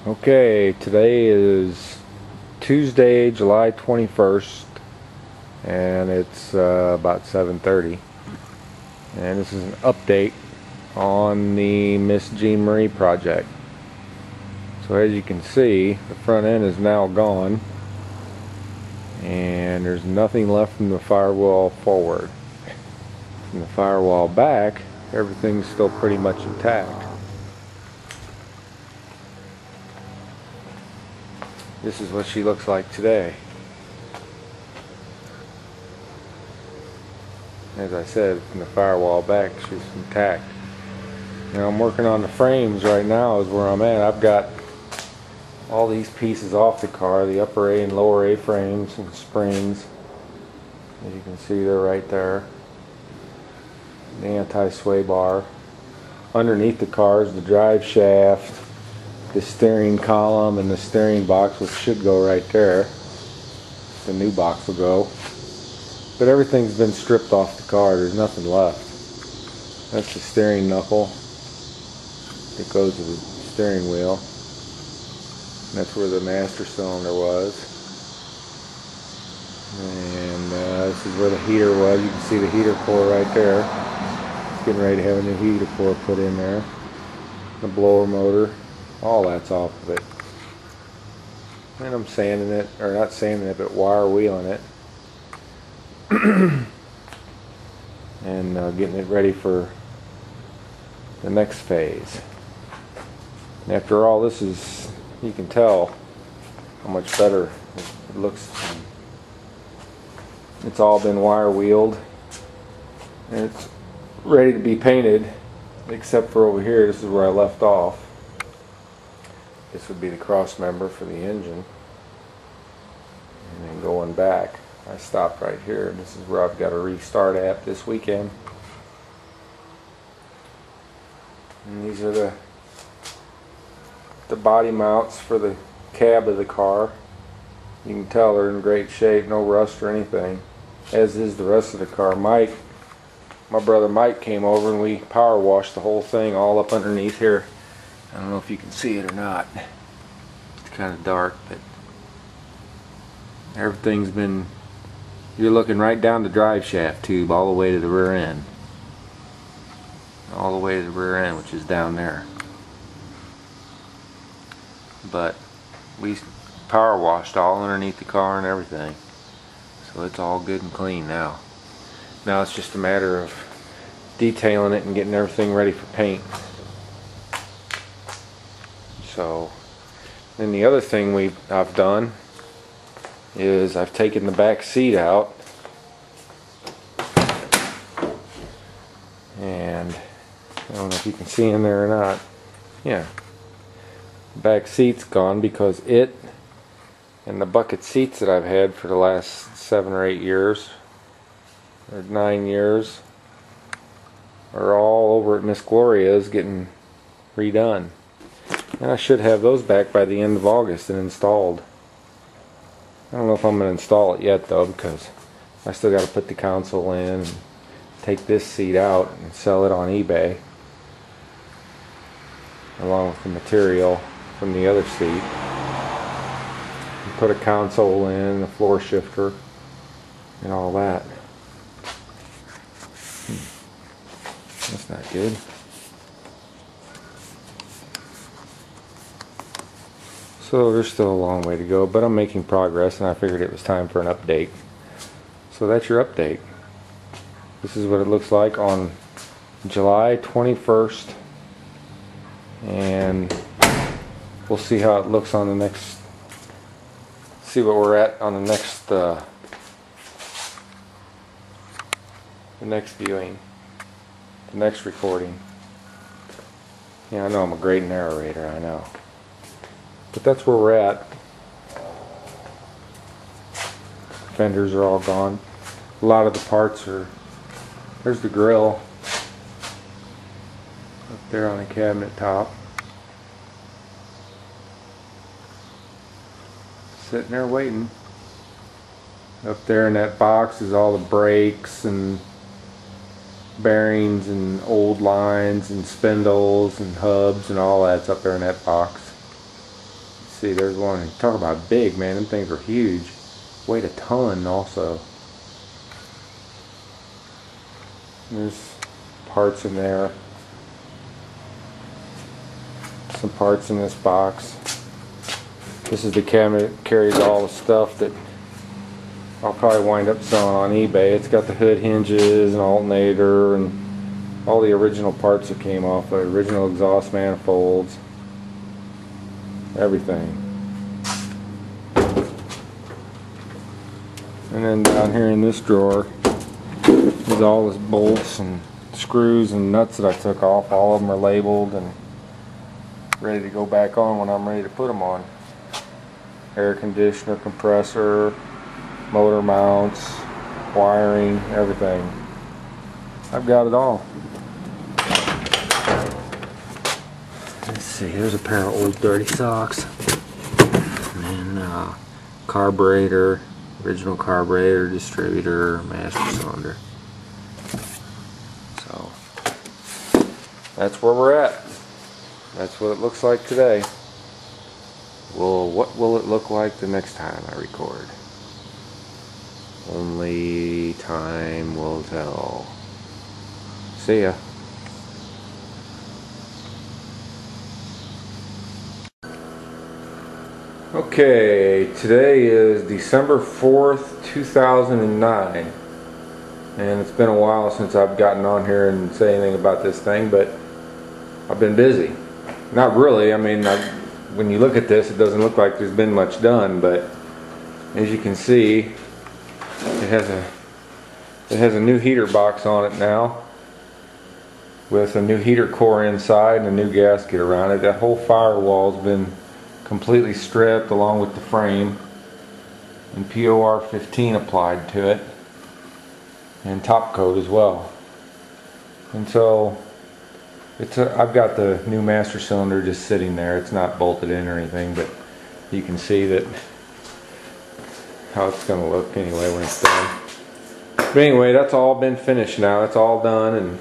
Okay, today is Tuesday, July 21st, and it's about 7:30. And this is an update on the Miss Jean Marie project. So as you can see, the front end is now gone, and there's nothing left from the firewall forward. From the firewall back, everything's still pretty much intact. This is what she looks like today. As I said, from the firewall back, she's intact. Now I'm working on the frames right now is where I'm at. I've got all these pieces off the car, the upper A and lower A frames and springs. As you can see, they're right there. The anti-sway bar. Underneath the car is the drive shaft, the steering column, and the steering box, which should go right there. The new box will go. But everything's been stripped off the car. There's nothing left. That's the steering knuckle that goes to the steering wheel. And that's where the master cylinder was. And this is where the heater was. You can see the heater core right there. It's getting ready to have a new heater core put in there. The blower motor. All that's off of it. And I'm sanding it, or not sanding it, but wire wheeling it. And getting it ready for the next phase. And after all this is, you can tell how much better it looks. It's all been wire wheeled and it's ready to be painted, except for over here. This is where I left off. This would be the cross member for the engine, and then going back I stopped right here. This is where I've got to restart at this weekend. And these are the body mounts for the cab of the car. You can tell they're in great shape, no rust or anything, as is the rest of the car. My brother Mike came over and we power washed the whole thing all up underneath here. I don't know if you can see it or not. It's kind of dark, but everything's been, you're looking right down the drive shaft tube all the way to the rear end. All the way to the rear end, which is down there. But we power washed all underneath the car and everything. So it's all good and clean now. Now it's just a matter of detailing it and getting everything ready for paint. So then the other thing I've done is I've taken the back seat out, and I don't know if you can see in there or not. Yeah, the back seat's gone because it and the bucket seats that I've had for the last 7 or 8 years or 9 years are all over at Miss Gloria's getting redone. And I should have those back by the end of August and installed. I don't know if I'm going to install it yet though, because I still got to put the console in and take this seat out and sell it on eBay along with the material from the other seat. And put a console in, a floor shifter, and all that. That's not good. So there's still a long way to go, but I'm making progress, and I figured it was time for an update. So that's your update. This is what it looks like on July 21st, and we'll see how it looks on the next, see what we're at on the next viewing, the next recording. Yeah, I know I'm a great narrator, I know. But that's where we're at. Fenders are all gone. A lot of the parts are, there's the grill up there on the cabinet top. Sitting there waiting. Up there in that box is all the brakes and bearings and old lines and spindles and hubs and all that's up there in that box. see, there's one. Talk about big, man. Them things are huge. Weighed a ton also. There's parts in there. Some parts in this box. This is the cabinet that carries all the stuff that I'll probably wind up selling on eBay. It's got the hood hinges and alternator and all the original parts that came off the original exhaust manifolds. Everything. And then down here in this drawer is all the bolts and screws and nuts that I took off. All of them are labeled and ready to go back on when I'm ready to put them on. Air conditioner, compressor, motor mounts, wiring, everything. I've got it all. Let's see, here's a pair of old dirty socks. And then carburetor, original carburetor, distributor, master cylinder. So that's where we're at. That's what it looks like today. Well, what will it look like the next time I record? Only time will tell. See ya. Okay, today is December 4th, 2009. And it's been a while since I've gotten on here and say anything about this thing, but I've been busy. Not really, I mean, when you look at this, it doesn't look like there's been much done, but as you can see, it has a new heater box on it now, with a new heater core inside and a new gasket around it. That whole firewall's been completely stripped along with the frame, and POR 15 applied to it, and top coat as well. And so I've got the new master cylinder just sitting there. It's not bolted in or anything, but you can see that how it's going to look anyway when it's done. But anyway, that's all been finished now. It's all done, and